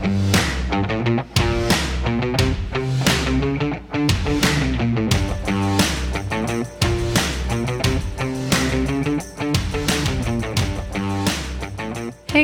Hey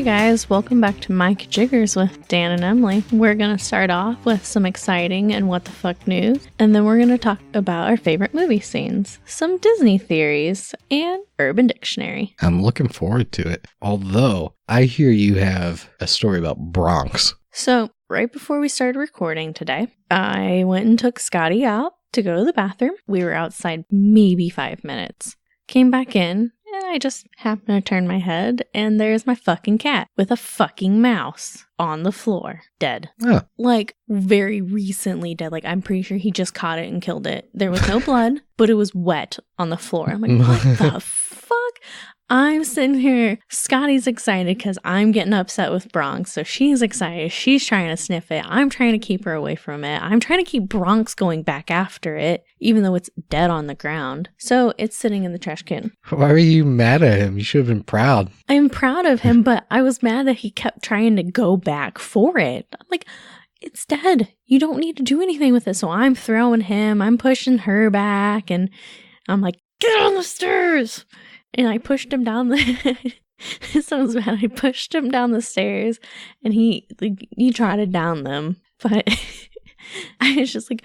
guys, welcome back to Mike Jiggers with Dan and Emily. We're going to start off with some exciting and what the fuck news, and then we're going to talk about our favorite movie scenes, some Disney theories, and Urban Dictionary. I'm looking forward to it. Although, I hear you have a story about Bronx. So, right before we started recording today, I went and took Scotty out to go to the bathroom. We were outside maybe 5 minutes. Came back in. And I just happened to turn my head, and there's my fucking cat with a fucking mouse on the floor, dead. Oh. Like, very recently dead. Like, I'm pretty sure he just caught it and killed it. There was no blood, but it was wet on the floor. I'm like, what the fuck? I'm sitting here. Scotty's excited because I'm getting upset with Bronx. So she's excited. She's trying to sniff it. I'm trying to keep her away from it. I'm trying to keep Bronx going back after it, even though it's dead on the ground. So it's sitting in the trash can. Why were you mad at him? You should have been proud. I'm proud of him, but I was mad that he kept trying to go back for it. I'm like, it's dead. You don't need to do anything with it. So I'm throwing him. I'm pushing her back. And I'm like, get on the stairs. And I pushed him down the... It sounds bad. I pushed him down the stairs, and he trotted down them. But I was just like...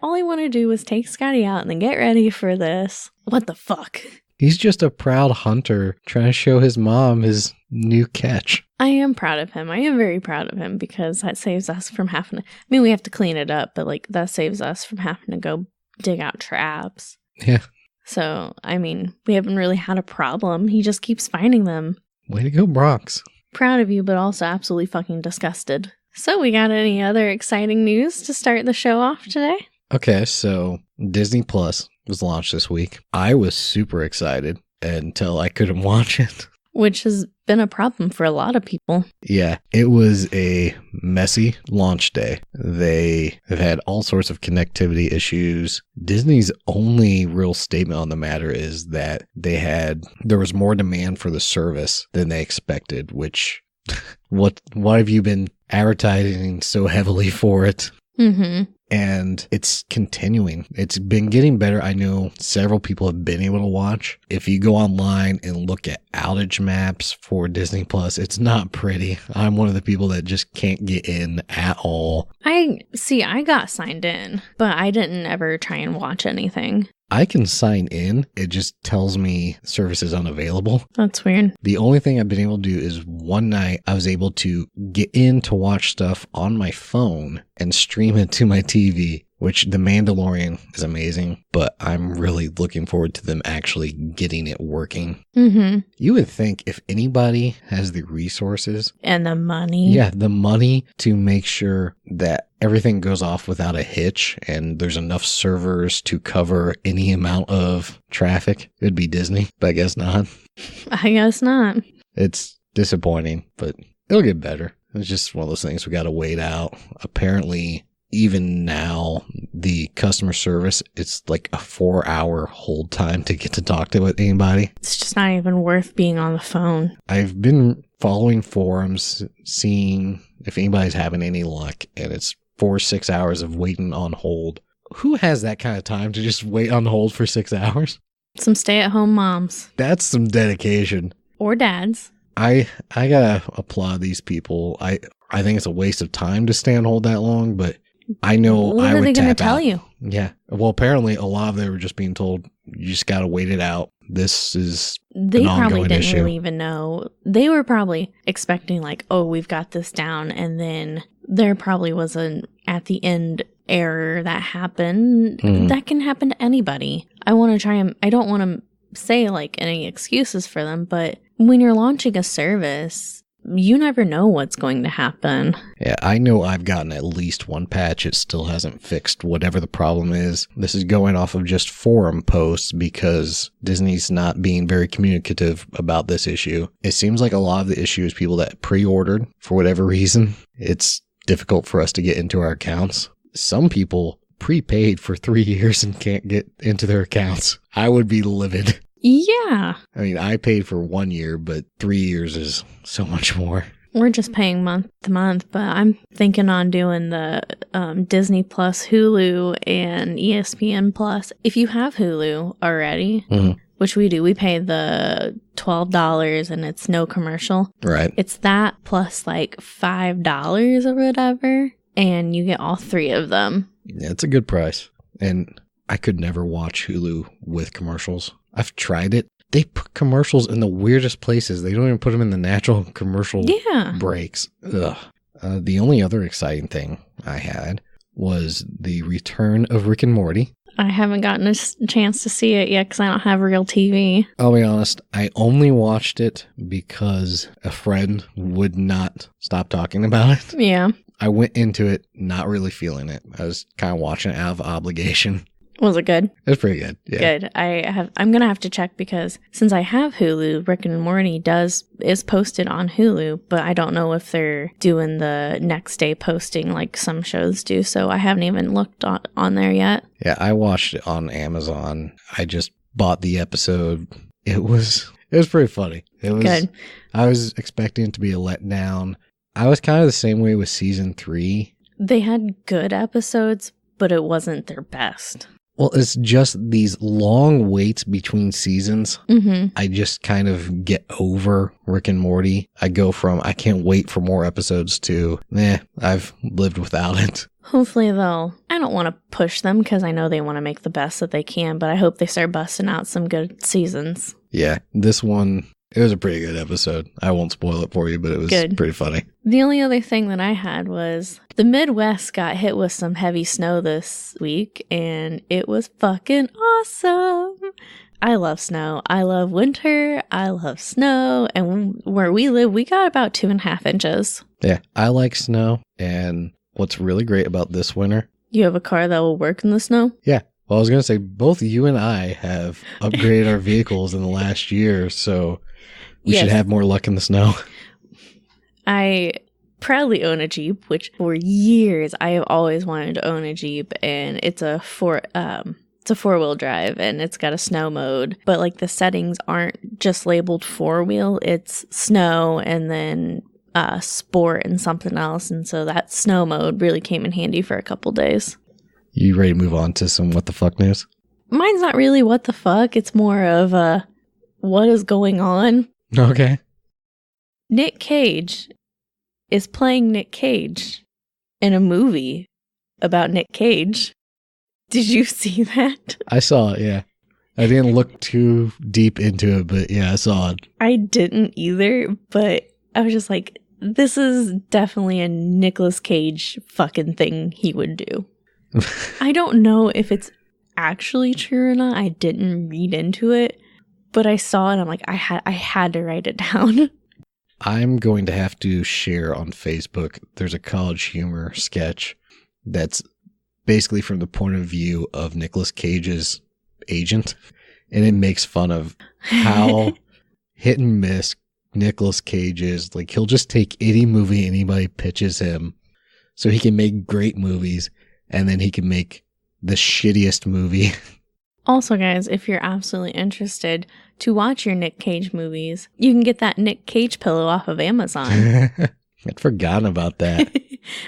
all I want to do was take Scotty out and then get ready for this. What the fuck? He's just a proud hunter trying to show his mom his new catch. I am proud of him. I am very proud of him because that saves us from having to... I mean, we have to clean it up, but like that saves us from having to go dig out traps. Yeah. So, I mean, we haven't really had a problem. He just keeps finding them. Way to go, Bronx. Proud of you, but also absolutely fucking disgusted. So, we got any other exciting news to start the show off today? Okay, so Disney Plus was launched this week. I was super excited until I couldn't watch it. Which has been a problem for a lot of people. Yeah, it was a messy launch day. They have had all sorts of connectivity issues. Disney's only real statement on the matter is that there was more demand for the service than they expected, which why have you been advertising so heavily for it? Mm-hmm. And it's continuing. It's been getting better. I know several people have been able to watch. If you go online and look at outage maps for Disney Plus, it's not pretty. I'm one of the people that just can't get in at all. I got signed in, but I didn't ever try and watch anything. I can sign in. It just tells me service is unavailable. That's weird. The only thing I've been able to do is one night I was able to get in to watch stuff on my phone and stream it to my TV, which The Mandalorian is amazing, but I'm really looking forward to them actually getting it working. Mm-hmm. You would think if anybody has the resources and the money. Yeah, the money to make sure that everything goes off without a hitch and there's enough servers to cover any amount of traffic, it'd be Disney, but I guess not. I guess not. It's disappointing, but it'll get better. It's just one of those things we got to wait out. Apparently, even now, the customer service, it's like a 4-hour hold time to get to talk to anybody. It's just not even worth being on the phone. I've been following forums, seeing if anybody's having any luck, and it's 4 or 6 hours of waiting on hold. Who has that kind of time to just wait on hold for 6 hours? Some stay-at-home moms. That's some dedication. Or dads. I gotta applaud these people. I think it's a waste of time to stay on hold that long, but I know what I would tap out. are they going to tell you? Yeah. Well, apparently a lot of them were just being told, you just gotta wait it out. This is They an probably ongoing didn't issue. really even know. They were probably expecting like, oh, we've got this down. And then there probably was an at the end error that happened. Mm. That can happen to anybody. I want to try and I don't want to say like any excuses for them, but when you're launching a service, you never know what's going to happen. Yeah, I know I've gotten at least one patch. It still hasn't fixed whatever the problem is. This is going off of just forum posts because Disney's not being very communicative about this issue. It seems like a lot of the issue is people that pre-ordered for whatever reason. It's difficult for us to get into our accounts. Some people prepaid for 3 years and can't get into their accounts. I would be livid. Yeah. I mean, I paid for 1 year, but 3 years is so much more. We're just paying month to month, but I'm thinking on doing the Disney Plus, Hulu, and ESPN Plus. If you have Hulu already, which we do, we pay the $12 and it's no commercial. Right. It's that plus like $5 or whatever, and you get all 3 of them. Yeah, it's a good price. And I could never watch Hulu with commercials. I've tried it. They put commercials in the weirdest places. They don't even put them in the natural commercial breaks. Ugh. The only other exciting thing I had was the return of Rick and Morty. I haven't gotten a chance to see it yet because I don't have real TV. I'll be honest, I only watched it because a friend would not stop talking about it. Yeah. I went into it not really feeling it. I was kind of watching it out of obligation. Was it good? It was pretty good. Yeah. Good. I'm gonna have to check because since I have Hulu, Rick and Morty is posted on Hulu, but I don't know if they're doing the next day posting like some shows do. So I haven't even looked on there yet. Yeah, I watched it on Amazon. I just bought the episode. It was pretty funny. It was good. I was expecting it to be a letdown. I was kind of the same way with season 3. They had good episodes, but it wasn't their best. Well, it's just these long waits between seasons. I just kind of get over Rick and Morty. I go from, I can't wait for more episodes to, I've lived without it. Hopefully I don't want to push them because I know they want to make the best that they can, but I hope they start busting out some good seasons. Yeah, this one, it was a pretty good episode. I won't spoil it for you, but it was pretty funny. The only other thing that I had was the Midwest got hit with some heavy snow this week, and it was fucking awesome. I love snow. I love winter. I love snow. And where we live, we got about 2.5 inches. Yeah, I like snow. And what's really great about this winter? You have a car that will work in the snow? Yeah. Well, I was going to say, both you and I have upgraded our vehicles in the last year, so we should have more luck in the snow. I proudly own a Jeep, which for years I have always wanted to own a Jeep, and it's a 4-wheel drive, and it's got a snow mode, but like the settings aren't just labeled 4-wheel, it's snow and then sport and something else, and so that snow mode really came in handy for a couple days. You ready to move on to some what the fuck news? Mine's not really what the fuck, it's more of what is going on. Okay. Nick Cage is playing Nick Cage in a movie about Nick Cage. Did you see that? I saw it, yeah. I didn't look too deep into it, but yeah, I saw it. I didn't either, but I was just like, this is definitely a Nicolas Cage fucking thing he would do. I don't know if it's actually true or not. I didn't read into it, but I saw it and I'm like, I had to write it down. I'm going to have to share on Facebook. There's a College Humor sketch that's basically from the point of view of Nicolas Cage's agent, and it makes fun of how hit and miss Nicolas Cage is. Like, he'll just take any movie anybody pitches him so he can make great movies, and then he can make the shittiest movie. Also, guys, if you're absolutely interested to watch your Nick Cage movies, you can get that Nick Cage pillow off of Amazon. I'd forgotten about that.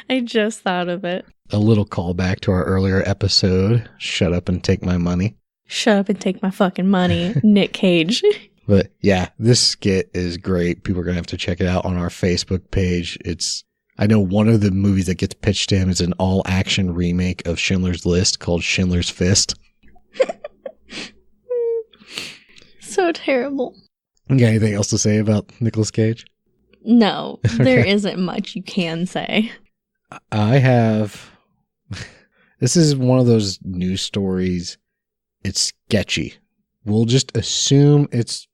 I just thought of it. A little callback to our earlier episode, Shut Up and Take My Money. Shut up and take my fucking money, Nick Cage. But yeah, this skit is great. People are going to have to check it out on our Facebook page. I know one of the movies that gets pitched to him is an all-action remake of Schindler's List called Schindler's Fist. So terrible. You got anything else to say about Nicolas Cage? No, there isn't much you can say. I have... This is one of those news stories. It's sketchy. We'll just assume it's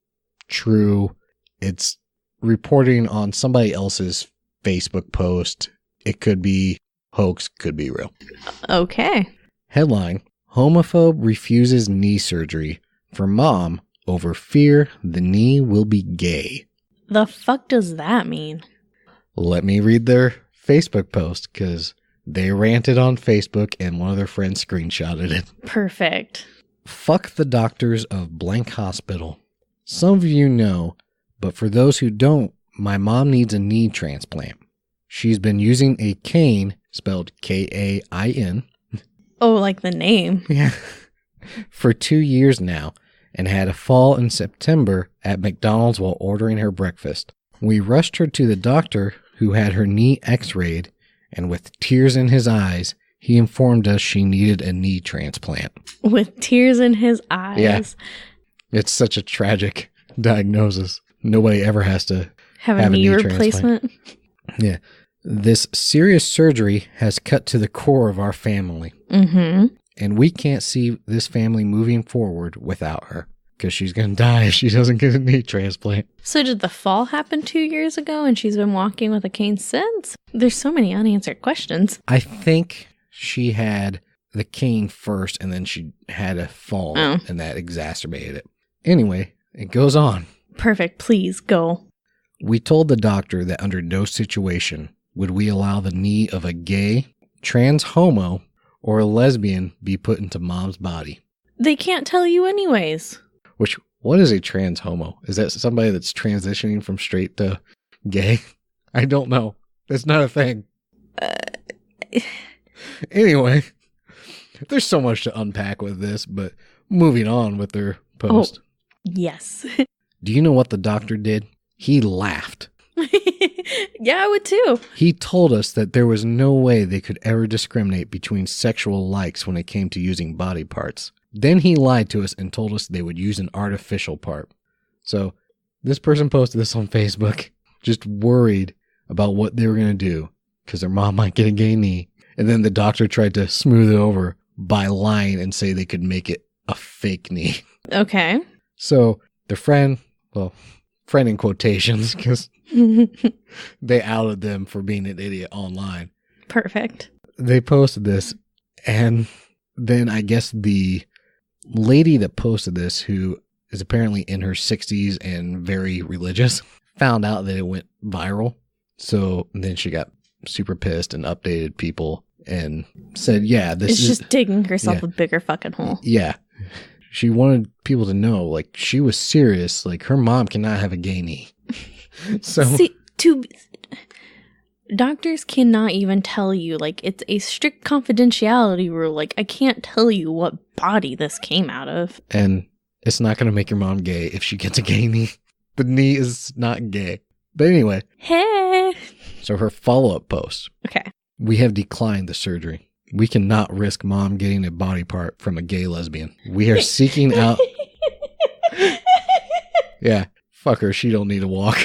true. It's reporting on somebody else's Facebook post. It could be hoax, could be real. Okay. Headline: Homophobe refuses knee surgery for mom over fear the knee will be gay. The fuck does that mean? Let me read their Facebook post, because they ranted on Facebook and one of their friends screenshotted it. Perfect. Fuck the doctors of blank hospital. Some of you know, but for those who don't, My mom needs a knee transplant. She's been using a cane, spelled Kain. Oh, like the name. Yeah. For 2 years now, and had a fall in September at McDonald's while ordering her breakfast. We rushed her to the doctor who had her knee x-rayed, and with tears in his eyes, he informed us she needed a knee transplant. With tears in his eyes. Yeah. It's such a tragic diagnosis. Nobody ever has to have a knee replacement. Yeah. This serious surgery has cut to the core of our family. Mm-hmm. And we can't see this family moving forward without her. Because she's going to die if she doesn't get a knee transplant. So did the fall happen 2 years ago and she's been walking with a cane since? There's so many unanswered questions. I think she had the cane first and then she had a fall and that exacerbated it. Anyway, it goes on. Perfect. Please go. We told the doctor that under no situation would we allow the knee of a gay, trans homo, or a lesbian be put into mom's body. They can't tell you anyways. Which, what is a trans homo? Is that somebody that's transitioning from straight to gay? I don't know. That's not a thing. Anyway, there's so much to unpack with this, but moving on with their post. Oh, yes. Do you know what the doctor did? He laughed. Yeah, I would too. He told us that there was no way they could ever discriminate between sexual likes when it came to using body parts. Then he lied to us and told us they would use an artificial part. So this person posted this on Facebook, just worried about what they were going to do because their mom might get a gay knee. And then the doctor tried to smooth it over by lying and say they could make it a fake knee. Okay. So their friend in quotations, because they outed them for being an idiot online. Perfect. They posted this, and then I guess the lady that posted this, who is apparently in her 60s and very religious, found out that it went viral. So then she got super pissed and updated people and said, yeah, this is just digging herself a bigger fucking hole. Yeah. She wanted people to know, like, she was serious. Like, her mom cannot have a gay knee. So, see, doctors cannot even tell you, like, it's a strict confidentiality rule. Like, I can't tell you what body this came out of. And it's not going to make your mom gay if she gets a gay knee. The knee is not gay. But anyway. Hey. So her follow-up post. Okay. We have declined the surgery. We cannot risk mom getting a body part from a gay lesbian. We are seeking out... Yeah, fuck her. She don't need a walk.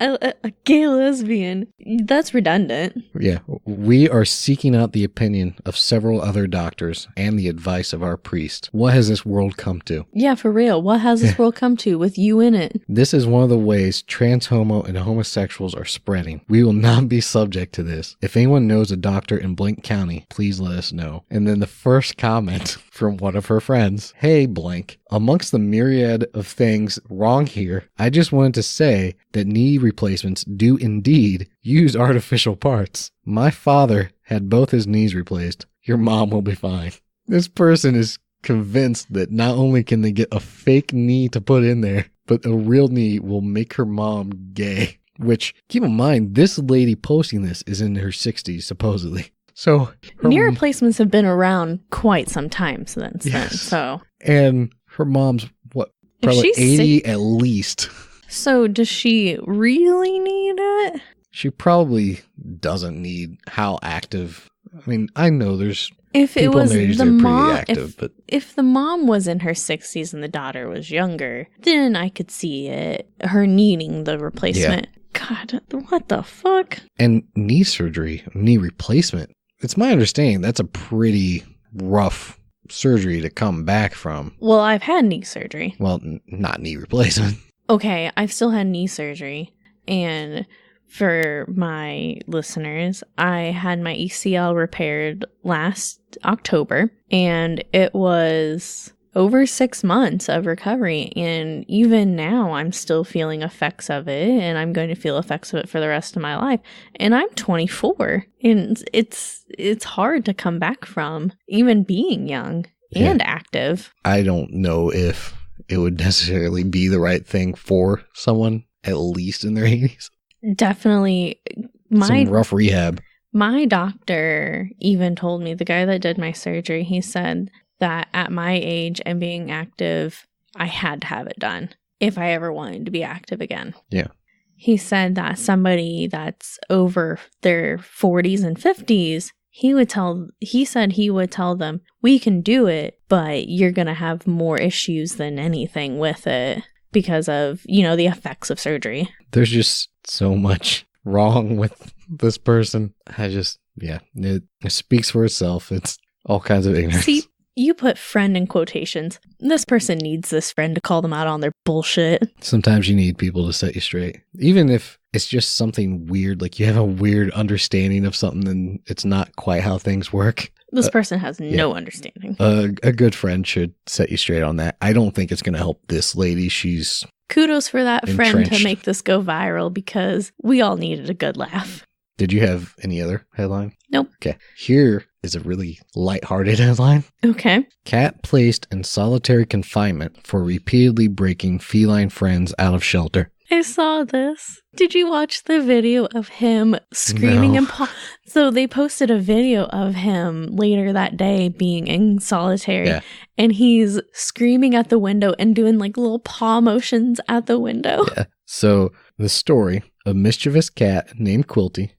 A gay lesbian. That's redundant. Yeah. We are seeking out the opinion of several other doctors and the advice of our priest. What has this world come to? Yeah, for real. What has this world come to with you in it? This is one of the ways trans, homo, and homosexuals are spreading. We will not be subject to this. If anyone knows a doctor in blank county, please let us know. And then the first comment from one of her friends. Hey, blank. Amongst the myriad of things wrong here, I just wanted to say that knee replacements do indeed use artificial parts. My father had both his knees replaced. Your mom will be fine. This person is convinced that not only can they get a fake knee to put in there, but a real knee will make her mom gay. Which, keep in mind, this lady posting this is in her 60s, supposedly. So knee replacements have been around quite some time since then. Yes. So, and her mom's, what, probably 80 at least. So does she really need it? She probably doesn't need how active. I mean, I know there's if it was the mom, active, but if the mom was in her 60s and the daughter was younger, then I could see it, her needing the replacement. Yeah. God, what the fuck? And knee surgery, knee replacement. It's my understanding that's a pretty rough surgery to come back from. Well, I've had knee surgery. Well, not knee replacement. Okay, I've still had knee surgery. And for my listeners, I had my ACL repaired last October. And it was over 6 months of recovery. And even now, I'm still feeling effects of it. And I'm going to feel effects of it for the rest of my life. And I'm 24. And it's hard to come back from, even being young and active. I don't know if it would necessarily be the right thing for someone at least in their 80s. Definitely. Some rough rehab. My doctor even told me, the guy that did my surgery, he said that at my age and being active, I had to have it done if I ever wanted to be active again. Yeah. He said that somebody that's over their 40s and 50s, he said he would tell them, we can do it, but you're going to have more issues than anything with it because of, the effects of surgery. There's just so much wrong with this person. It speaks for itself. It's all kinds of ignorance. See, you put friend in quotations. This person needs this friend to call them out on their bullshit. Sometimes you need people to set you straight. Even if it's just something weird, like you have a weird understanding of something and it's not quite how things work. This person has no understanding. A good friend should set you straight on that. I don't think it's going to help this lady. She's kudos for that friend entrenched to make this go viral because we all needed a good laugh. Did you have any other headline? Nope. Okay. Here is a really lighthearted headline. Okay. Cat placed in solitary confinement for repeatedly breaking feline friends out of shelter. I saw this. Did you watch the video of him screaming? No. So they posted a video of him later that day being in solitary, and he's screaming at the window and doing like little paw motions at the window. Yeah. So the story, a mischievous cat named Quilty,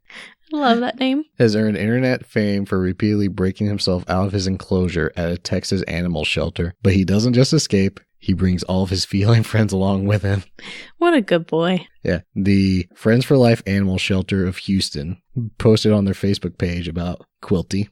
I love that name, has earned internet fame for repeatedly breaking himself out of his enclosure at a Texas animal shelter. But he doesn't just escape. He brings all of his feline friends along with him. What a good boy. Yeah. The Friends for Life Animal Shelter of Houston posted on their Facebook page about Quilty.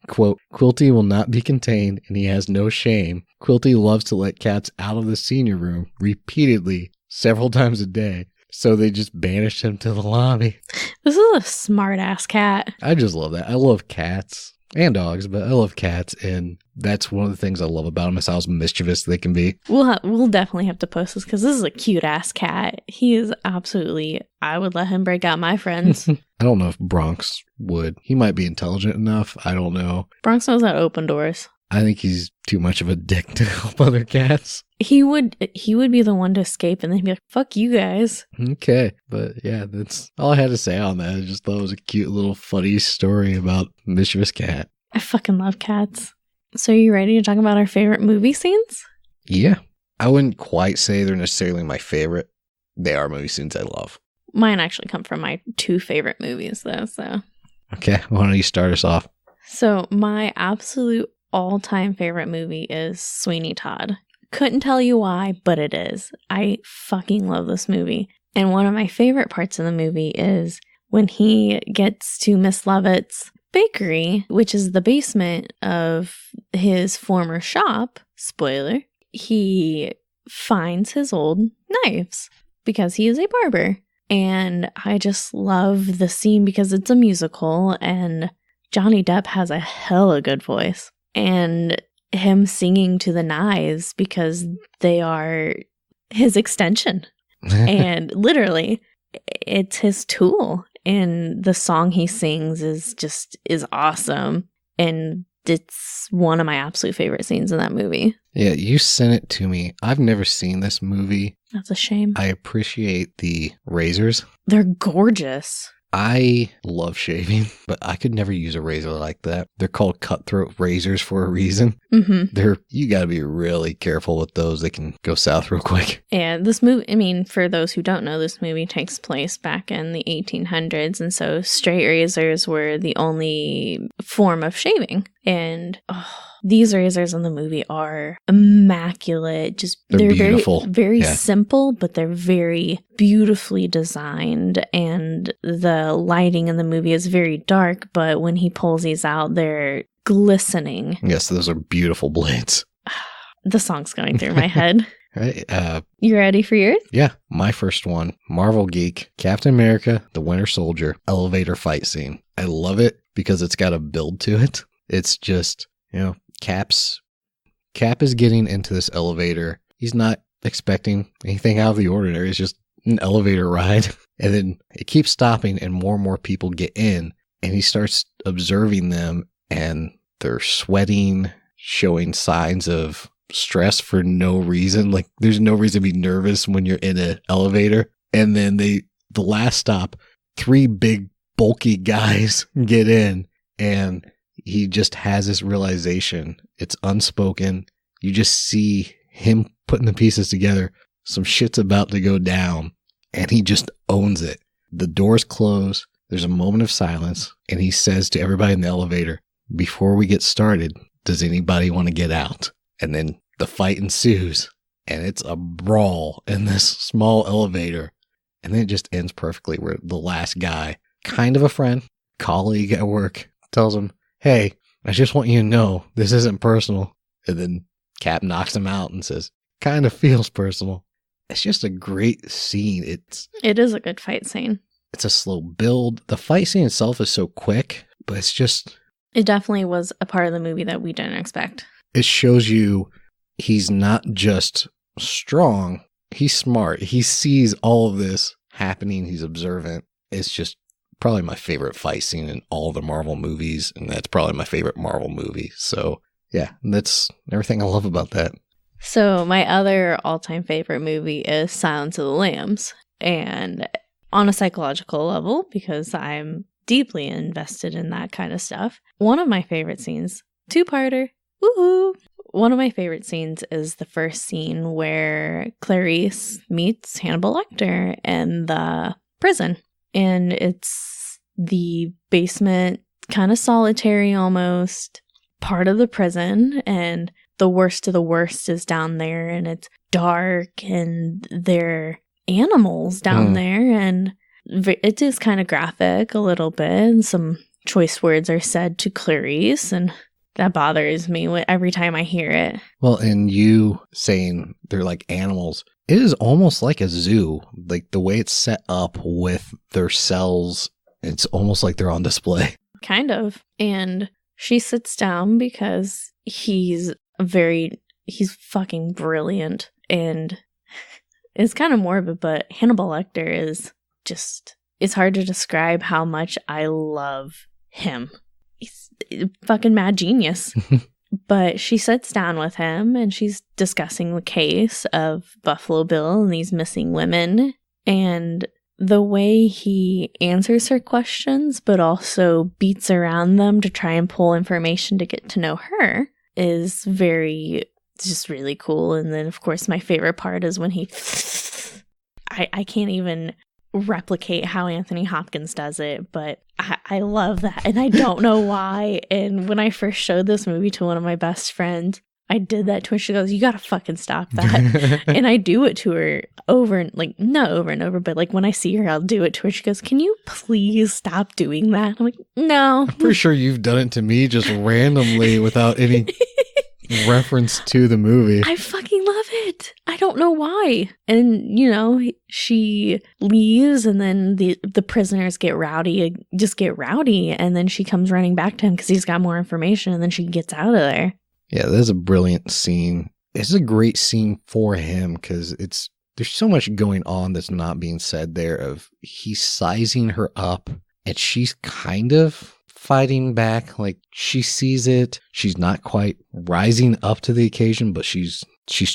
Quote, Quilty will not be contained and he has no shame. Quilty loves to let cats out of the senior room repeatedly, several times a day. So they just banished him to the lobby. This is a smart ass cat. I just love that. I love cats and dogs, but I love cats, and that's one of the things I love about them is how mischievous they can be. We'll definitely have to post this because this is a cute ass cat. He is absolutely. I would let him break out my friends. I don't know if Bronx would. He might be intelligent enough. I don't know. Bronx knows how to open doors. I think he's too much of a dick to help other cats. He would be the one to escape and then he'd be like, fuck you guys. Okay. But yeah, that's all I had to say on that. I just thought it was a cute little funny story about mischievous cat. I fucking love cats. So are you ready to talk about our favorite movie scenes? Yeah. I wouldn't quite say they're necessarily my favorite. They are movie scenes I love. Mine actually come from my two favorite movies though, so. Okay. Why don't you start us off? So my absolute all-time favorite movie is Sweeney Todd. Couldn't tell you why, but it is. I fucking love this movie. And one of my favorite parts of the movie is when he gets to Miss Lovett's bakery, which is the basement of his former shop. Spoiler. He finds his old knives because he is a barber. And I just love the scene because it's a musical and Johnny Depp has a hella good voice. And him singing to the knives because they are his extension. And literally, it's his tool. And the song he sings is awesome. And it's one of my absolute favorite scenes in that movie. Yeah, you sent it to me. I've never seen this movie. That's a shame. I appreciate the razors. They're gorgeous. I love shaving, but I could never use a razor like that. They're called cutthroat razors for a reason. Mm-hmm. You got to be really careful with those. They can go south real quick. Yeah, this movie, I mean, for those who don't know, this movie takes place back in the 1800s. And so straight razors were the only form of shaving. And these razors in the movie are immaculate. Just they're beautiful. Very simple, but they're very beautifully designed. And the lighting in the movie is very dark, but when he pulls these out, they're glistening. Yes, those are beautiful blades. The song's going through my head. Right. You ready for yours? Yeah. My first one, Marvel Geek, Captain America, the Winter Soldier, elevator fight scene. I love it because it's got a build to it. It's just, Cap is getting into this elevator. He's not expecting anything out of the ordinary. It's just an elevator ride. And then it keeps stopping and more people get in. And he starts observing them and they're sweating, showing signs of stress for no reason. Like there's no reason to be nervous when you're in an elevator. And then the last stop, 3 big bulky guys get in, and he just has this realization. It's unspoken. You just see him putting the pieces together. Some shit's about to go down, and he just owns it. The doors close. There's a moment of silence, and he says to everybody in the elevator, before we get started, does anybody want to get out? And then the fight ensues, and it's a brawl in this small elevator. And then it just ends perfectly where the last guy, kind of a friend, colleague at work, tells him, hey, I just want you to know this isn't personal. And then Cap knocks him out and says, kind of feels personal. It's just a great scene. It is a good fight scene. It's a slow build. The fight scene itself is so quick, but it's just... It definitely was a part of the movie that we didn't expect. It shows you he's not just strong, he's smart. He sees all of this happening. He's observant. It's just probably my favorite fight scene in all the Marvel movies, and that's probably my favorite Marvel movie. So, yeah, that's everything I love about that. So, my other all-time favorite movie is Silence of the Lambs. And on a psychological level, because I'm deeply invested in that kind of stuff, one of my favorite scenes, two-parter, woohoo! One of my favorite scenes is the first scene where Clarice meets Hannibal Lecter in the prison. And it's the basement, kind of solitary almost, part of the prison. And the worst of the worst is down there. And it's dark. And there are animals down there. And it is kind of graphic a little bit. And some choice words are said to Clarice. And that bothers me every time I hear it. Well, and you saying they're like animals, it is almost like a zoo. Like the way it's set up with their cells, it's almost like they're on display. Kind of. And she sits down because he's fucking brilliant. And it's kind of morbid, but Hannibal Lecter is just, it's hard to describe how much I love him. He's fucking mad genius. But she sits down with him and she's discussing the case of Buffalo Bill and these missing women. And the way he answers her questions, but also beats around them to try and pull information to get to know her, is just really cool. And then, of course, my favorite part is when he... I can't even replicate how Anthony Hopkins does it, but I love that, and I don't know why. And when I first showed this movie to one of my best friends, I did that to her. She goes, you gotta fucking stop that. And I do it to her not over and over, but like when I see her, I'll do it to her. She goes, can you please stop doing that? I'm like, no. I'm pretty sure you've done it to me just randomly without any reference to the movie. I fucking love it. I don't know why. And, she leaves and then the prisoners get rowdy, and then she comes running back to him because he's got more information, and then she gets out of there. Yeah, that's a brilliant scene. It's a great scene for him because there's so much going on that's not being said there. Of he's sizing her up and she's kind of fighting back. Like she sees it. She's not quite rising up to the occasion, but she's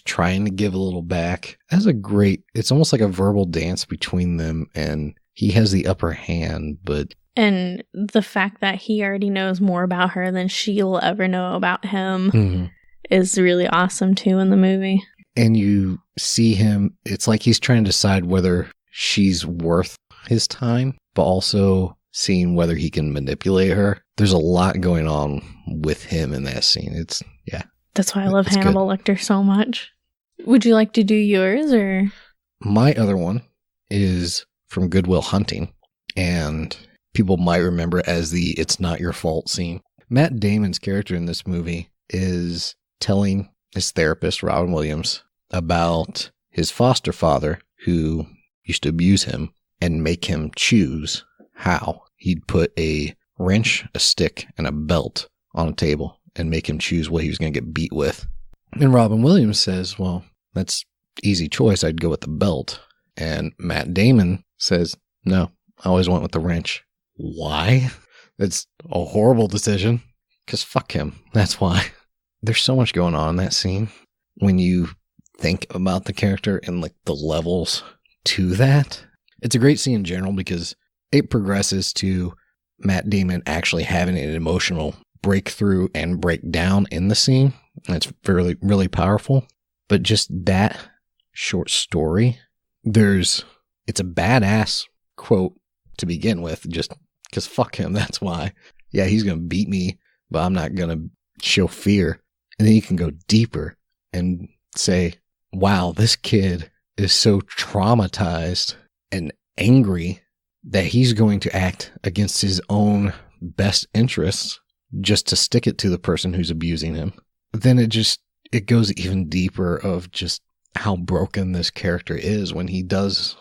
trying to give a little back. It's almost like a verbal dance between them, and he has the upper hand, but... And the fact that he already knows more about her than she'll ever know about him is really awesome too in the movie. And you see him, it's like he's trying to decide whether she's worth his time, but also seeing whether he can manipulate her. There's a lot going on with him in that scene. That's why I love Hannibal Lecter so much. Would you like to do yours, or? My other one is from Good Will Hunting, and people might remember it as the "It's Not Your Fault" scene. Matt Damon's character in this movie is telling his therapist, Robin Williams, about his foster father who used to abuse him and make him choose how. He'd put a wrench, a stick, and a belt on a table and make him choose what he was going to get beat with. And Robin Williams says, well, that's easy choice. I'd go with the belt. And Matt Damon says, no, I always went with the wrench. Why? It's a horrible decision. Because fuck him. That's why. There's so much going on in that scene. when you think about the character and like the levels to that. It's a great scene in general because it progresses to Matt Damon actually having an emotional breakthrough and breakdown in the scene. And it's really, really powerful. But just that short story, it's a badass quote to begin with, just because fuck him, that's why. Yeah, he's going to beat me, but I'm not going to show fear. And then you can go deeper and say, wow, this kid is so traumatized and angry that he's going to act against his own best interests just to stick it to the person who's abusing him. Then it goes even deeper of just how broken this character is when he does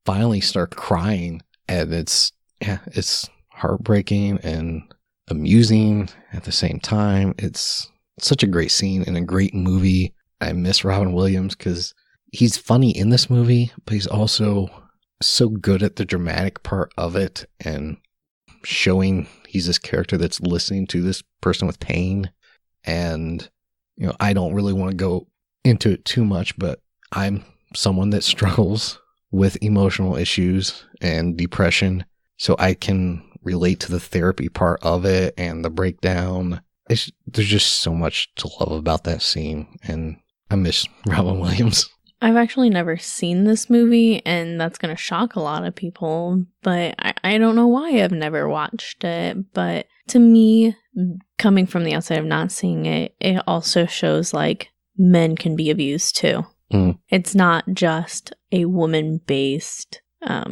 finally start crying. And it's heartbreaking and amusing at the same time. It's such a great scene and a great movie. I miss Robin Williams because he's funny in this movie, but he's also so good at the dramatic part of it and showing he's this character that's listening to this person with pain. And, I don't really want to go into it too much, but I'm someone that struggles with emotional issues and depression. So I can relate to the therapy part of it and the breakdown. There's just so much to love about that scene. And I miss Robin Williams. I've actually never seen this movie, and that's going to shock a lot of people, but I don't know why I've never watched it. But to me, coming from the outside of not seeing it, it also shows like men can be abused too. Mm. It's not just a woman-based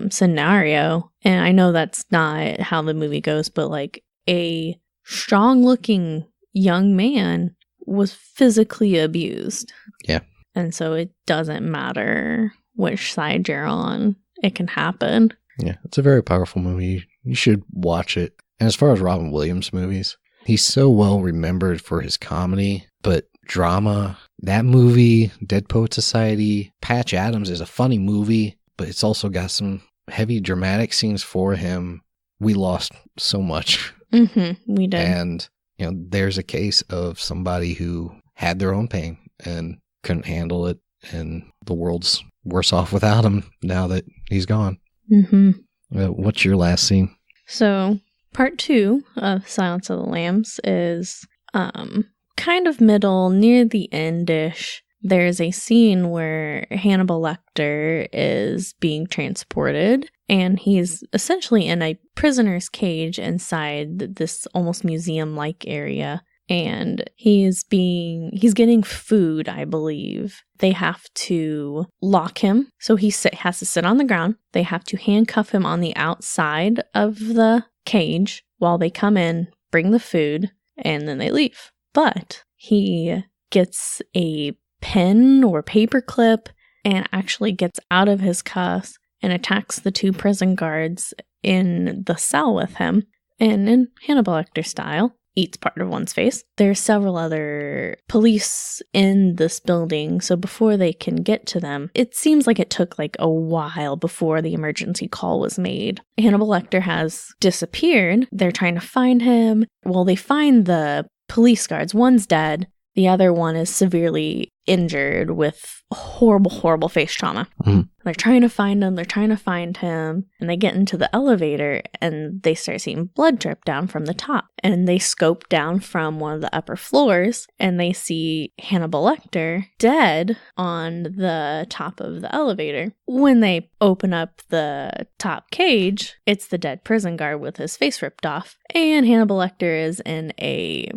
scenario. And I know that's not how the movie goes, but like a strong-looking young man was physically abused. Yeah. And so it doesn't matter which side you're on. It can happen. Yeah, it's a very powerful movie. You should watch it. And as far as Robin Williams movies, he's so well remembered for his comedy, but drama, that movie, Dead Poet Society, Patch Adams is a funny movie, but it's also got some heavy dramatic scenes for him. We lost so much. Mm-hmm, we did. And, there's a case of somebody who had their own pain and couldn't handle it, and the world's worse off without him now that he's gone. Mm-hmm. What's your last scene? So, part 2 of Silence of the Lambs is kind of middle, near the end-ish. There's a scene where Hannibal Lecter is being transported, and he's essentially in a prisoner's cage inside this almost museum-like area. And he's getting food, I believe. They have to lock him, so he has to sit on the ground. They have to handcuff him on the outside of the cage while they come in, bring the food, and then they leave. But he gets a pen or paper clip and actually gets out of his cuffs and attacks the 2 prison guards in the cell with him. And in Hannibal Lecter style, eats part of one's face. There's several other police in this building, so before they can get to them, it seems like it took like a while before the emergency call was made. Hannibal Lecter has disappeared. They're trying to find him. Well, they find the police guards. One's dead. The other one is severely injured with horrible, horrible face trauma. Mm-hmm. They're trying to find him, and they get into the elevator, and they start seeing blood drip down from the top. And they scope down from one of the upper floors, and they see Hannibal Lecter dead on the top of the elevator. When they open up the top cage, it's the dead prison guard with his face ripped off. And Hannibal Lecter is in a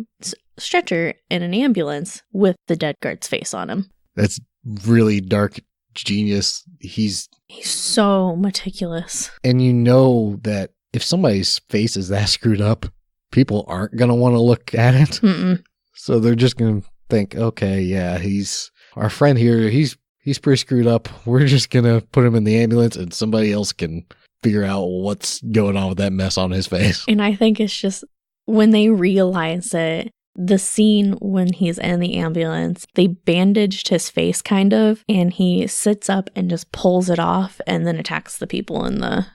stretcher in an ambulance with the dead guard's face on him. That's really dark genius. He's so meticulous. And you know that if somebody's face is that screwed up, people aren't going to want to look at it. Mm-mm. So they're just going to think, okay, yeah, he's our friend here. He's pretty screwed up. We're just going to put him in the ambulance and somebody else can figure out what's going on with that mess on his face. And I think it's just when they realize it, the scene when he's in the ambulance, they bandaged his face kind of, and he sits up and just pulls it off and then attacks the people in the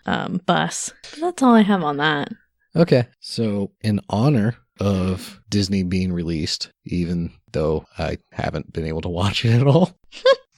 bus. That's all I have on that. Okay. So in honor of Disney being released, even though I haven't been able to watch it at all.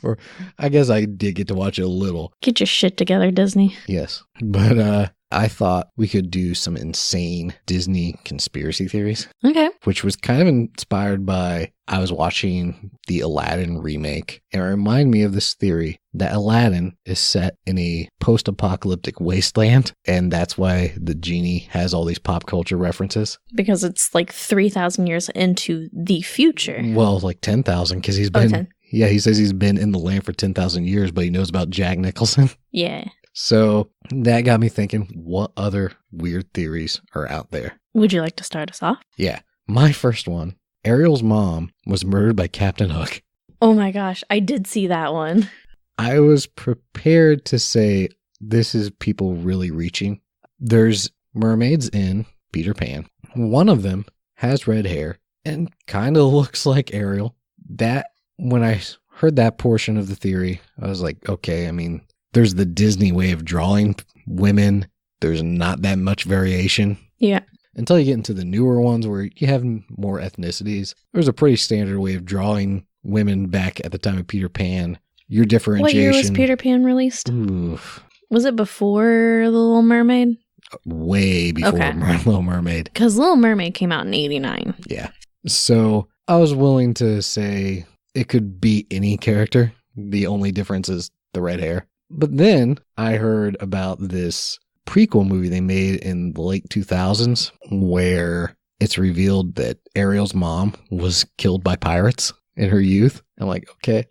Or I guess I did get to watch it a little. Get your shit together, Disney. Yes. But I thought we could do some insane Disney conspiracy theories. Okay. Which was kind of inspired by, I was watching the Aladdin remake, and it reminded me of this theory that Aladdin is set in a post-apocalyptic wasteland, and that's why the genie has all these pop culture references. Because it's like 3,000 years into the future. Well, like 10,000, because he's been... 10. Yeah, he says he's been in the land for 10,000 years, but he knows about Jack Nicholson. Yeah. So that got me thinking, what other weird theories are out there? Would you like to start us off? Yeah. My first one, Ariel's mom was murdered by Captain Hook. Oh my gosh, I did see that one. I was prepared to say this is people really reaching. There's mermaids in Peter Pan. One of them has red hair and kind of looks like Ariel. That, when I heard that portion of the theory, I was like, okay, I mean, there's the Disney way of drawing women. There's not that much variation. Yeah. Until you get into the newer ones where you have more ethnicities. There's a pretty standard way of drawing women back at the time of Peter Pan. Your differentiation. What year was Peter Pan released? Oof. Was it before The Little Mermaid? Way before Little Mermaid. Because Little Mermaid came out in 89. Yeah. So I was willing to say it could be any character. The only difference is the red hair. But then I heard about this prequel movie they made in the late 2000s where it's revealed that Ariel's mom was killed by pirates in her youth. I'm like, okay,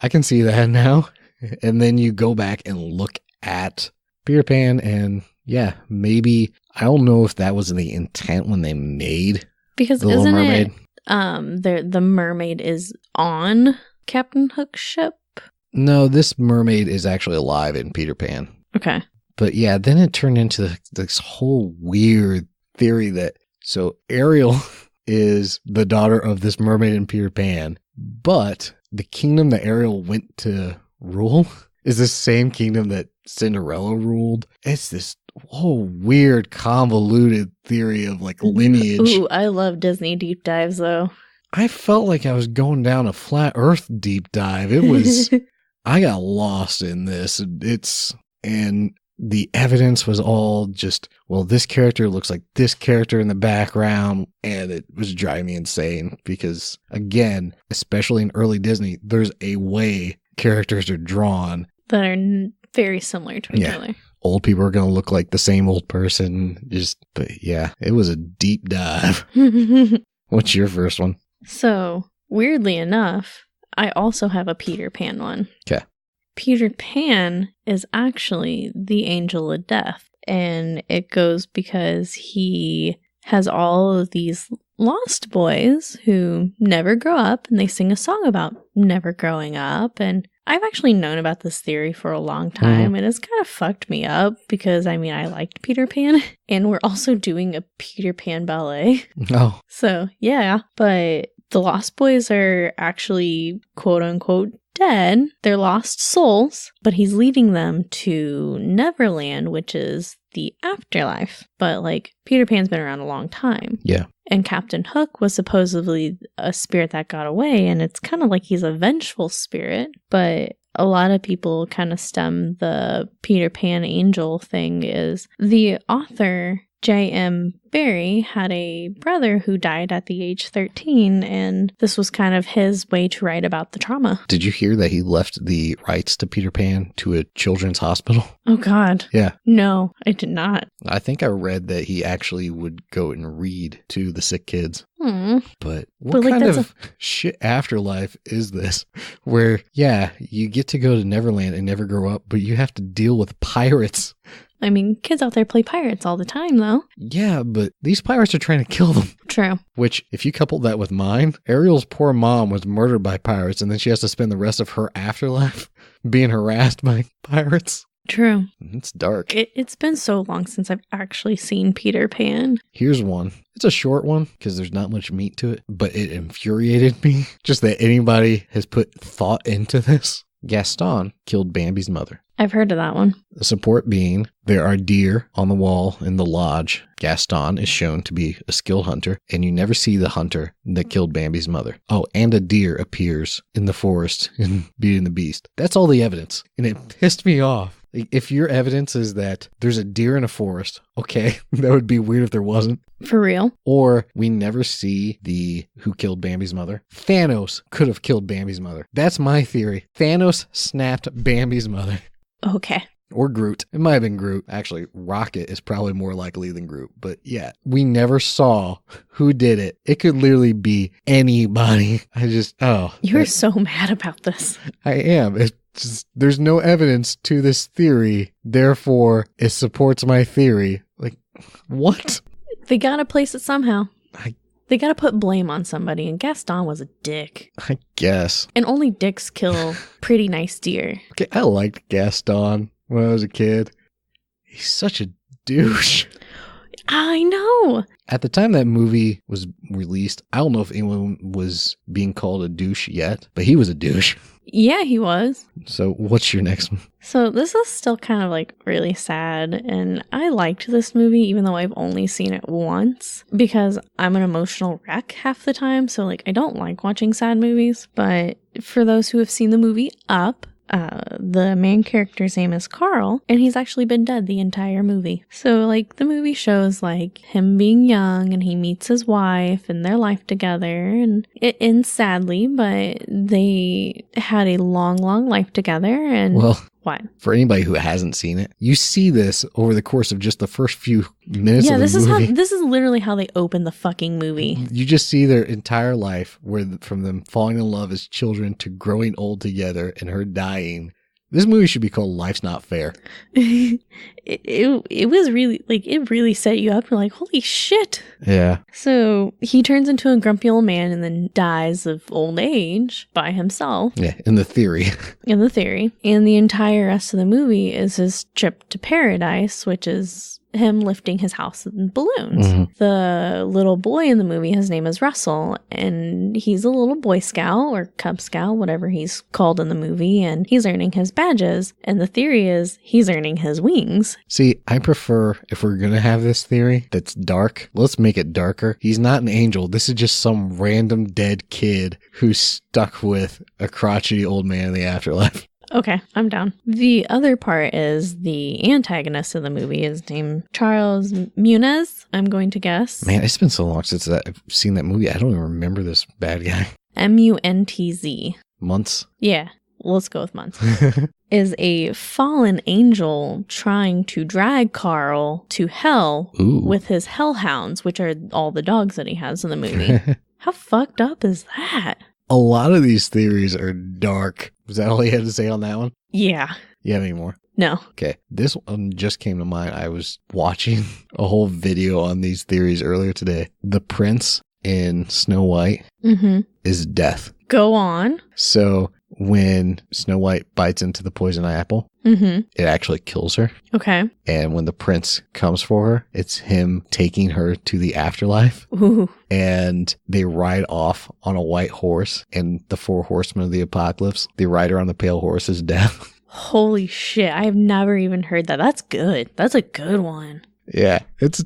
I can see that now. And then you go back and look at Peter Pan and yeah, maybe, I don't know if that was the intent when they made because The Little Mermaid. The mermaid is on Captain Hook's ship? No, this mermaid is actually alive in Peter Pan. Okay. But yeah, then it turned into this whole weird theory that, so Ariel is the daughter of this mermaid in Peter Pan, but the kingdom that Ariel went to rule is the same kingdom that Cinderella ruled. It's this whole weird, convoluted theory of like lineage. Ooh, I love Disney deep dives though. I felt like I was going down a flat earth deep dive. It was, I got lost in this. And the evidence was all just, well, this character looks like this character in the background. And it was driving me insane because, again, especially in early Disney, there's a way characters are drawn that are very similar to each other. Old people are going to look like the same old person. But yeah, it was a deep dive. What's your first one? So, weirdly enough, I also have a Peter Pan one. Okay. Peter Pan is actually the angel of death. And it goes because he has all of these lost boys who never grow up, and they sing a song about never growing up. And I've actually known about this theory for a long time, and it's kind of fucked me up because, I mean, I liked Peter Pan, and we're also doing a Peter Pan ballet. Oh. So, yeah, but the lost boys are actually, quote unquote, dead. They're lost souls, but he's leading them to Neverland, which is the afterlife. But, like, Peter Pan's been around a long time. Yeah. And Captain Hook was supposedly a spirit that got away, and it's kind of like he's a vengeful spirit, but a lot of people kind of stem the Peter Pan angel thing is the author J.M. Barrie had a brother who died at the age 13, and this was kind of his way to write about the trauma. Did you hear that he left the rights to Peter Pan to a children's hospital? Oh, God. Yeah. No, I did not. I think I read that he actually would go and read to the sick kids. But what kind of shit afterlife is this? Where, yeah, you get to go to Neverland and never grow up, but you have to deal with pirates. I mean, kids out there play pirates all the time, though. Yeah, but these pirates are trying to kill them. True. Which, if you couple that with mine, Ariel's poor mom was murdered by pirates, and then she has to spend the rest of her afterlife being harassed by pirates. True. It's dark. It's been so long since I've actually seen Peter Pan. Here's one. It's a short one because there's not much meat to it, but it infuriated me just that anybody has put thought into this. Gaston killed Bambi's mother. I've heard of that one. The support being, there are deer on the wall in the lodge. Gaston is shown to be a skilled hunter, and you never see the hunter that killed Bambi's mother. Oh, and a deer appears in the forest in Beauty and the Beast. That's all the evidence, and it pissed me off. If your evidence is that there's a deer in a forest, okay, that would be weird if there wasn't. For real? Or we never see the who killed Bambi's mother. Thanos could have killed Bambi's mother. That's my theory. Thanos snapped Bambi's mother. Okay. Or Groot. It might have been Groot. Actually, Rocket is probably more likely than Groot. But yeah, we never saw who did it. It could literally be anybody. You're so mad about this. I am. It's just, there's no evidence to this theory. Therefore, it supports my theory. Like, what? They gotta place it somehow. They gotta put blame on somebody, and Gaston was a dick. I guess. And only dicks kill pretty nice deer. Okay, I liked Gaston when I was a kid. He's such a douche. I know. At the time that movie was released, I don't know if anyone was being called a douche yet, but he was a douche. Yeah, he was. So what's your next one? So this is still kind of like really sad, and I liked this movie even though I've only seen it once because I'm an emotional wreck half the time, so like I don't like watching sad movies. But for those who have seen the movie Up, the main character's name is Carl, and he's actually been dead the entire movie. So like the movie shows like him being young, and he meets his wife and their life together, and it ends sadly, but they had a long life together. And well, what? For anybody who hasn't seen it, you see this over the course of just the first few minutes of the movie. This is literally how they open the fucking movie. You just see their entire life, from them falling in love as children to growing old together and her dying. This movie should be called Life's Not Fair. It was really, like, it really set you up. You're like, holy shit. Yeah. So he turns into a grumpy old man and then dies of old age by himself. Yeah, in the theory. In the theory. And the entire rest of the movie is his trip to paradise, which is him lifting his house in balloons. Mm-hmm. The little boy in the movie, his name is Russell, and he's a little Boy Scout or Cub Scout, whatever he's called in the movie, and he's earning his badges, and the theory is he's earning his wings. See, I prefer, if we're gonna have this theory that's dark, let's make it darker. He's not an angel. This is just some random dead kid who's stuck with a crotchety old man in the afterlife. Okay, I'm down. The other part is the antagonist of the movie is named Charles Muniz, I'm going to guess. Man, it's been so long since I've seen that movie. I don't even remember this bad guy. Muntz. Months? Yeah, let's go with months. Is a fallen angel trying to drag Carl to hell with his hellhounds, which are all the dogs that he has in the movie. How fucked up is that? A lot of these theories are dark. Was that all you had to say on that one? Yeah. You have any more? No. Okay. This one just came to mind. I was watching a whole video on these theories earlier today. The prince in Snow White is death. Go on. So when Snow White bites into the poison apple, it actually kills her. Okay. And when the prince comes for her, it's him taking her to the afterlife. Ooh. And they ride off on a white horse. And the 4 horsemen of the apocalypse, the rider on the pale horse is death. Holy shit. I've never even heard that. That's good. That's a good one. Yeah, it's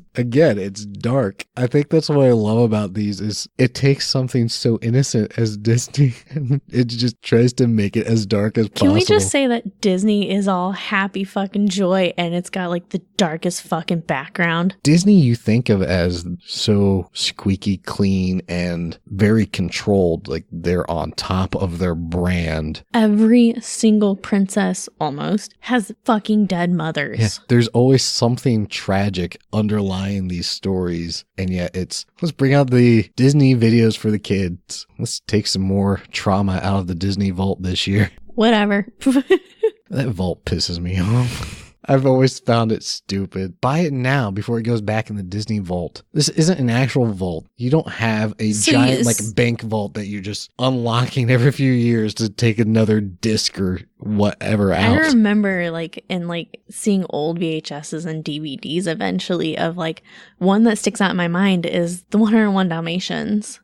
dark. I think that's what I love about these is it takes something so innocent as Disney and it just tries to make it as dark as possible. Can we just say that Disney is all happy fucking joy and it's got like the darkest fucking background? Disney you think of as so squeaky clean and very controlled, like they're on top of their brand. Every single princess almost has fucking dead mothers. Yeah, there's always something tragic underlying these stories, and yet let's bring out the Disney videos for the kids. Let's take some more trauma out of the Disney vault this year. Whatever. That vault pisses me off. I've always found it stupid. Buy it now before it goes back in the Disney vault. This isn't an actual vault. You don't have a giant bank vault that you're just unlocking every few years to take another disc or whatever out. I remember seeing old VHSs and DVDs eventually of one that sticks out in my mind is the 101 Dalmatians.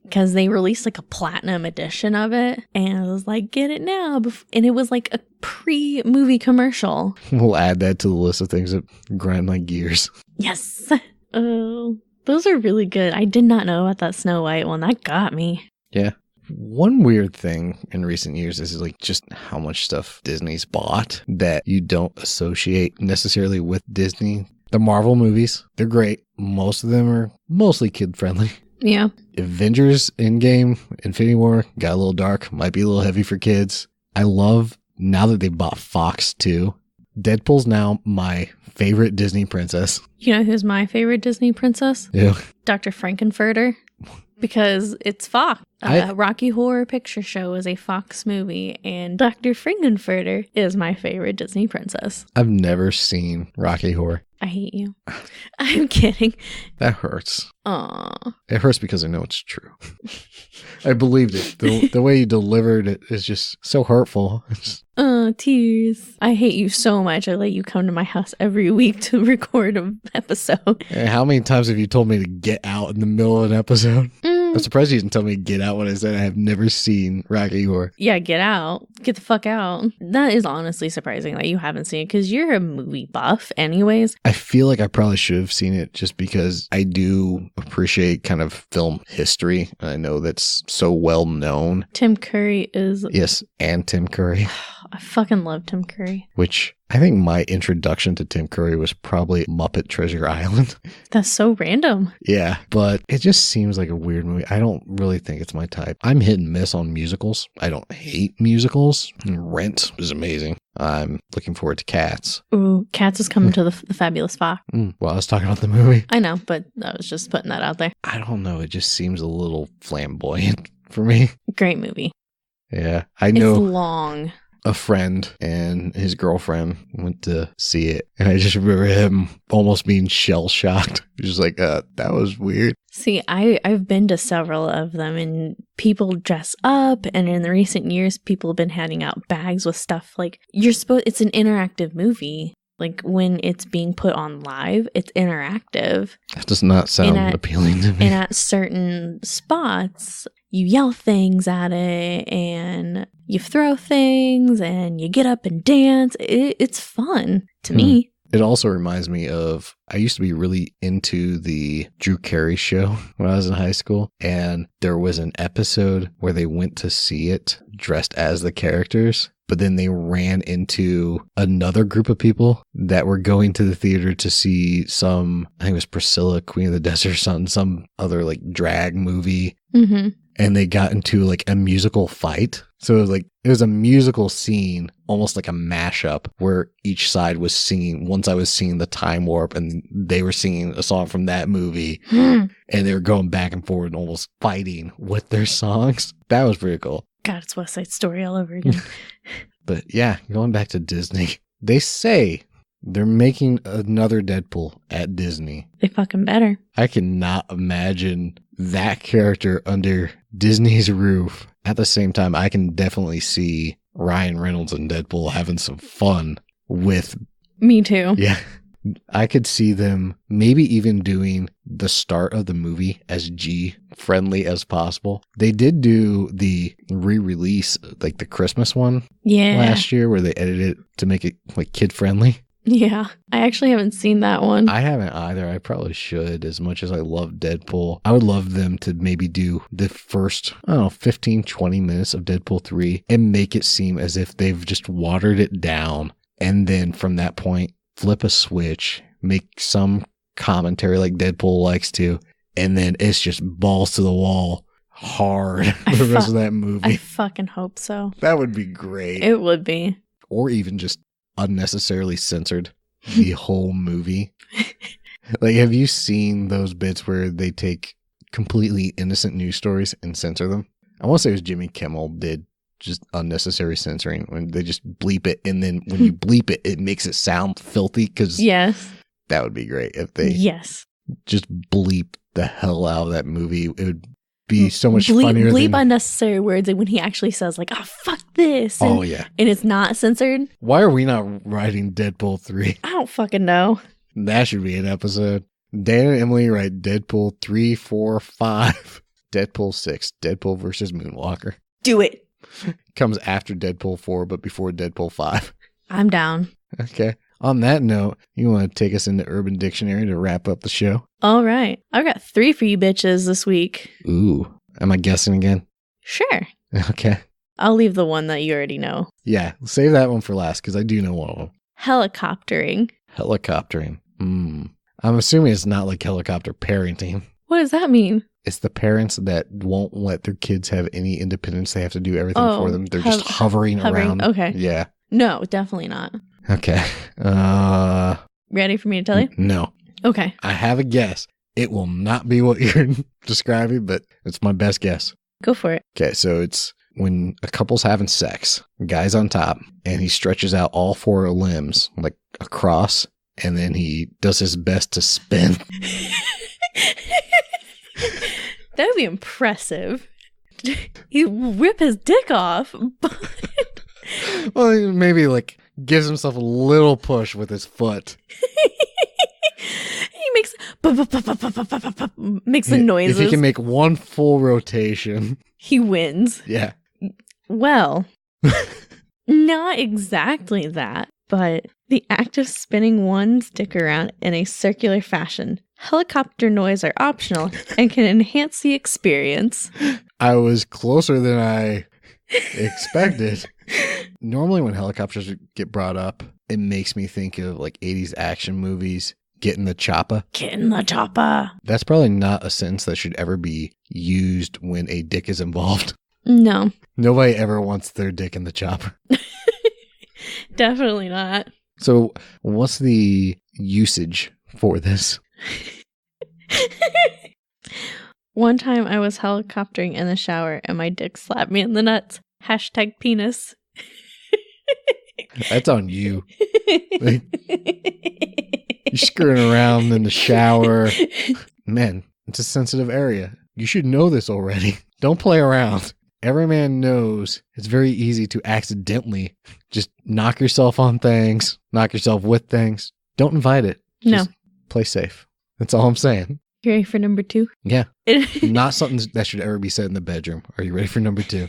because they released like a platinum edition of it, and I was like, get it now. And it was like a pre-movie commercial. We'll add that to the list of things that grind my gears. Yes. Oh, those are really good. I did not know about that Snow White one. That got me. Yeah. One weird thing in recent years is like just how much stuff Disney's bought that you don't associate necessarily with Disney. The Marvel movies, they're great. Most of them are mostly kid-friendly. Yeah. Avengers Endgame, Infinity War, got a little dark, might be a little heavy for kids. I love, now that they bought Fox too, Deadpool's now my favorite Disney princess. You know who's my favorite Disney princess? Yeah. Dr. Frankenfurter. Because it's Fox. Rocky Horror Picture Show is a Fox movie, and Dr. Frankenfurter is my favorite Disney princess. I've never seen Rocky Horror. I hate you. I'm kidding. That hurts. Aw. It hurts because I know it's true. I believed it. The way you delivered it is just so hurtful. Tears. I hate you so much. I let you come to my house every week to record an episode. Hey, how many times have you told me to get out in the middle of an episode? I'm surprised you didn't tell me to get out when I said I have never seen Rocky Horror. Yeah, get out. Get the fuck out. That is honestly surprising that you haven't seen it, because you're a movie buff anyways. I feel like I probably should have seen it just because I do appreciate kind of film history. And I know that's so well known. Tim Curry is... Yes, and Tim Curry. I fucking love Tim Curry. Which I think my introduction to Tim Curry was probably Muppet Treasure Island. That's so random. Yeah, but it just seems like a weird movie. I don't really think it's my type. I'm hit and miss on musicals. I don't hate musicals. Rent is amazing. I'm looking forward to Cats. Ooh, Cats is coming to the Fabulous Fox. Well, I was talking about the movie. I know, but I was just putting that out there. I don't know. It just seems a little flamboyant for me. Great movie. Yeah, I know. It's long. A friend and his girlfriend went to see it, and I just remember him almost being shell-shocked. Just like, that was weird. See, I've been to several of them, and people dress up, and in the recent years, people have been handing out bags with stuff like, it's an interactive movie. Like, when it's being put on live, it's interactive. That does not sound appealing to me. And at certain spots, you yell things at it, and you throw things, and you get up and dance. It's fun to me. It also reminds me of, I used to be really into the Drew Carey show when I was in high school. And there was an episode where they went to see it dressed as the characters. But then they ran into another group of people that were going to the theater to see some, I think it was Priscilla, Queen of the Desert, some other like drag movie. Mm-hmm. And they got into like a musical fight. So it was a musical scene, almost like a mashup where each side was singing. One side was singing The Time Warp, and they were singing a song from that movie. And they were going back and forward and almost fighting with their songs. That was pretty cool. God, it's West Side Story all over again. But yeah, going back to Disney, they say they're making another Deadpool at Disney. They fucking better. I cannot imagine that character under Disney's roof. At the same time, I can definitely see Ryan Reynolds and Deadpool having some fun with... Me too. Yeah. I could see them maybe even doing the start of the movie as G-friendly as possible. They did do the re-release, like the Christmas one last year, where they edited it to make it like kid-friendly. Yeah, I actually haven't seen that one. I haven't either. I probably should, as much as I love Deadpool. I would love them to maybe do the first, 15, 20 minutes of Deadpool 3 and make it seem as if they've just watered it down. And then from that point, flip a switch, make some commentary like Deadpool likes to, and then it's just balls to the wall hard for the rest of that movie. I fucking hope so. That would be great. It would be. Or even just unnecessarily censored the whole movie. Like, have you seen those bits where they take completely innocent news stories and censor them? I want to say it was Jimmy Kimmel did just unnecessary censoring when they just bleep it, and then when you bleep it, it makes it sound filthy. Because yes, that would be great if they just bleep the hell out of that movie. It would be so much funnier. Bleep unnecessary words, and when he actually says like, "Oh fuck this," and, and it's not censored. Why are we not writing Deadpool 3? I don't fucking know. That should be an episode. Dan and Emily write Deadpool 3, 4, 5. Deadpool 6, Deadpool versus Moonwalker. Do it. Comes after Deadpool 4, but before Deadpool 5. I'm down. Okay. On that note, you want to take us into Urban Dictionary to wrap up the show? All right. I've got 3 for you bitches this week. Ooh. Am I guessing again? Sure. Okay. I'll leave the one that you already know. Yeah. Save that one for last because I do know one of them. Helicoptering. Helicoptering. I'm assuming it's not like helicopter parenting. What does that mean? It's the parents that won't let their kids have any independence. They have to do everything for them. They're just hovering around. Okay. Yeah. No, definitely not. Okay. Ready for me to tell you? No. Okay. I have a guess. It will not be what you're describing, but it's my best guess. Go for it. Okay, so it's when a couple's having sex, guy's on top, and he stretches out all 4 limbs, like across, and then he does his best to spin. That would be impressive. He'd rip his dick off, but... Well, maybe like gives himself a little push with his foot. He makes the noises. If he can make one full rotation, he wins. Yeah. Well, not exactly that, but the act of spinning one stick around in a circular fashion. Helicopter noise are optional and can enhance the experience. I was closer than I expected. Normally when helicopters get brought up, it makes me think of like 80s action movies, getting the chopper. Getting the chopper. That's probably not a sentence that should ever be used when a dick is involved. No. Nobody ever wants their dick in the chopper. Definitely not. So what's the usage for this? One time I was helicoptering in the shower and my dick slapped me in the nuts. #penis. That's on you. Like, you're screwing around in the shower. Man, it's a sensitive area. You should know this already. Don't play around. Every man knows it's very easy to accidentally just knock yourself on things, knock yourself with things. Don't invite it. Just play safe. That's all I'm saying. You ready for number 2? Yeah. Not something that should ever be said in the bedroom. Are you ready for number 2?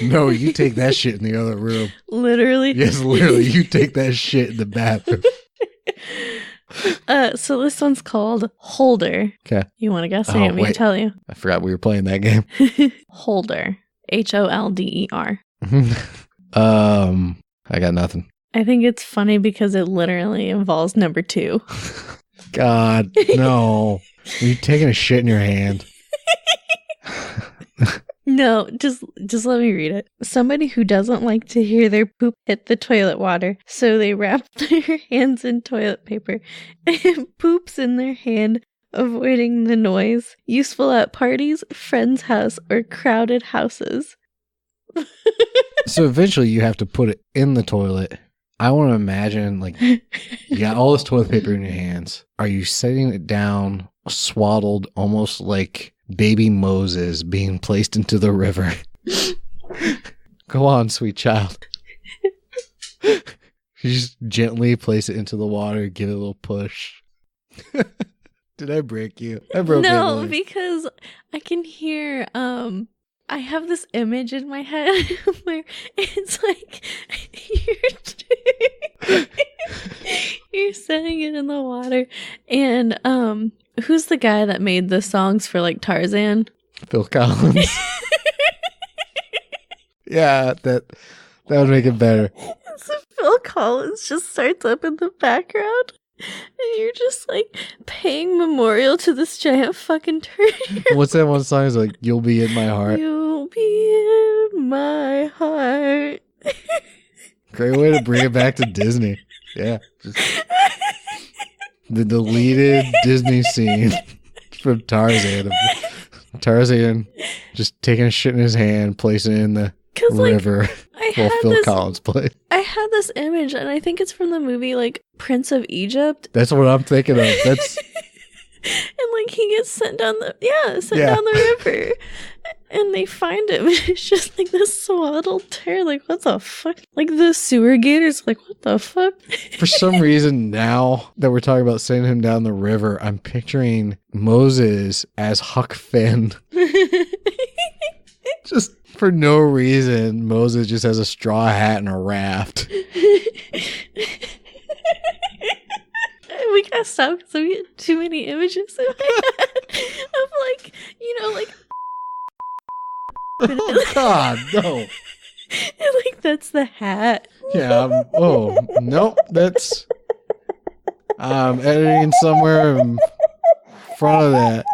No, you take that shit in the other room. Literally? Yes, literally. You take that shit in the bathroom. So this one's called Holder. Okay. You want to guess? Or you want me to tell you? I forgot we were playing that game. Holder. HOLDER. I got nothing. I think it's funny because it literally involves number 2. God, no. Are you taking a shit in your hand? No, just let me read it. Somebody who doesn't like to hear their poop hit the toilet water, so they wrap their hands in toilet paper and poops in their hand, avoiding the noise. Useful at parties, friends' house, or crowded houses. So eventually you have to put it in the toilet. I want to imagine, like, you got all this toilet paper in your hands. Are you setting it down, swaddled, almost like baby Moses being placed into the river? Go on, sweet child. You just gently place it into the water, give it a little push. Did I break you? I broke you. No, because I can hear, I have this image in my head where it's like you're setting it in the water, and who's the guy that made the songs for like Tarzan? Phil Collins. Yeah, that would make it better. So Phil Collins just starts up in the background, and you're just like paying memorial to this giant fucking turd. What's that one song? It's like, "You'll Be in My Heart." You'll be in my heart. Great way to bring it back to Disney. Yeah. Just the deleted Disney scene from Tarzan. Tarzan just taking a shit in his hand, placing it in the river while Phil Collins played. I had this image, and I think it's from the movie like Prince of Egypt. That's what I'm thinking of. And like he gets sent down the down the river. And they find him. It's just like this swaddled tear. Like, what the fuck? Like the sewer gators. Like, what the fuck? For some reason, now that we're talking about sending him down the river, I'm picturing Moses as Huck Finn. Just for no reason, Moses just has a straw hat and a raft. We gotta stop because I'm getting too many images in my head of like, like. Oh God, no! And like that's the hat. Yeah. Oh nope. That's. I'm editing somewhere in front of that.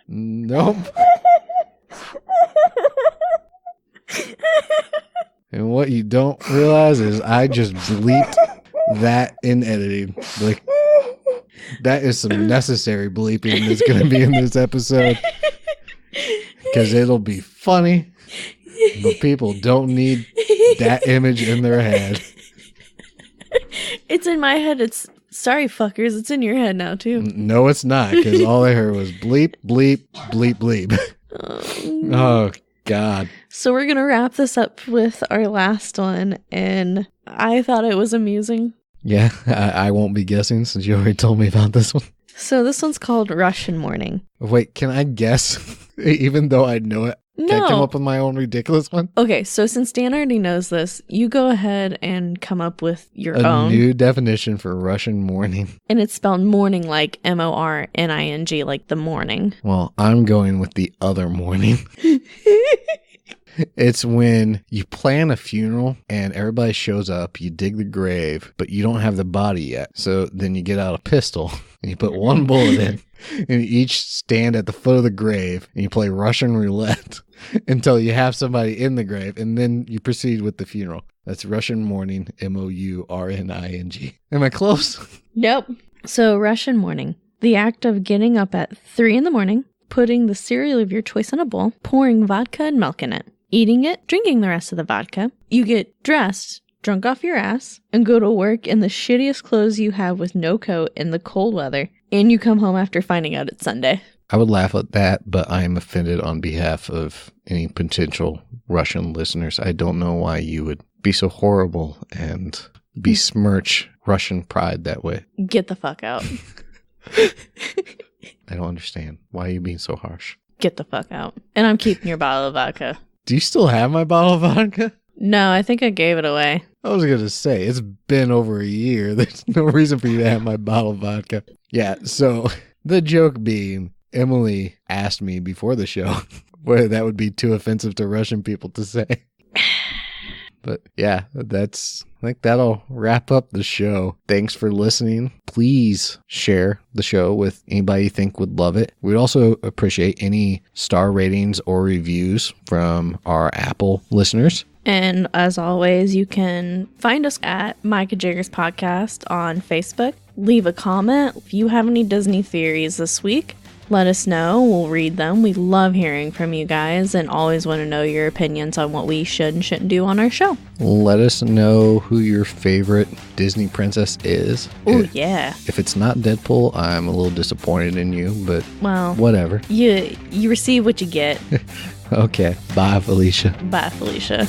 Nope. And what you don't realize is I just bleeped that in editing. Like, that is some necessary bleeping that's going to be in this episode. Because it'll be funny, but people don't need that image in their head. It's in my head. It's sorry, fuckers. It's in your head now, too. No, it's not, because all I heard was bleep, bleep, bleep, bleep. Oh, God. So we're going to wrap this up with our last one, and I thought it was amusing. Yeah, I won't be guessing since you already told me about this one. So this one's called Russian Morning. Wait, can I guess? Even though I know it? No. Can I come up with my own ridiculous one? Okay, so since Dan already knows this, you go ahead and come up with your own. A new definition for Russian morning. And it's spelled morning like MORNING, like the morning. Well, I'm going with the other morning. It's when you plan a funeral and everybody shows up, you dig the grave, but you don't have the body yet. So then you get out a pistol and you put one bullet in and you each stand at the foot of the grave and you play Russian roulette until you have somebody in the grave, and then you proceed with the funeral. That's Russian morning, MOURNING. Am I close? Nope. So Russian morning, the act of getting up at 3 a.m, putting the cereal of your choice in a bowl, pouring vodka and milk in it, eating it, drinking the rest of the vodka. You get dressed, drunk off your ass, and go to work in the shittiest clothes you have with no coat in the cold weather, and you come home after finding out it's Sunday. I would laugh at that, but I am offended on behalf of any potential Russian listeners. I don't know why you would be so horrible and besmirch Russian pride that way. Get the fuck out. I don't understand. Why are you being so harsh? Get the fuck out. And I'm keeping your bottle of vodka. Do you still have my bottle of vodka? No, I think I gave it away. I was going to say, it's been over a year. There's no reason for you to have my bottle of vodka. Yeah, so the joke being, Emily asked me before the show whether that would be too offensive to Russian people to say. But yeah, I think that'll wrap up the show. Thanks for listening. Please share the show with anybody you think would love it. We'd also appreciate any star ratings or reviews from our Apple listeners. And as always, you can find us at Micah Jaggers Podcast on Facebook. Leave a comment. If you have any Disney theories this week, let us know. We'll read them. We love hearing from you guys and always want to know your opinions on what we should and shouldn't do on our show. Let us know who your favorite Disney princess is. Oh, yeah. If it's not Deadpool, I'm a little disappointed in you, but well, whatever. You receive what you get. Okay. Bye, Felicia. Bye, Felicia.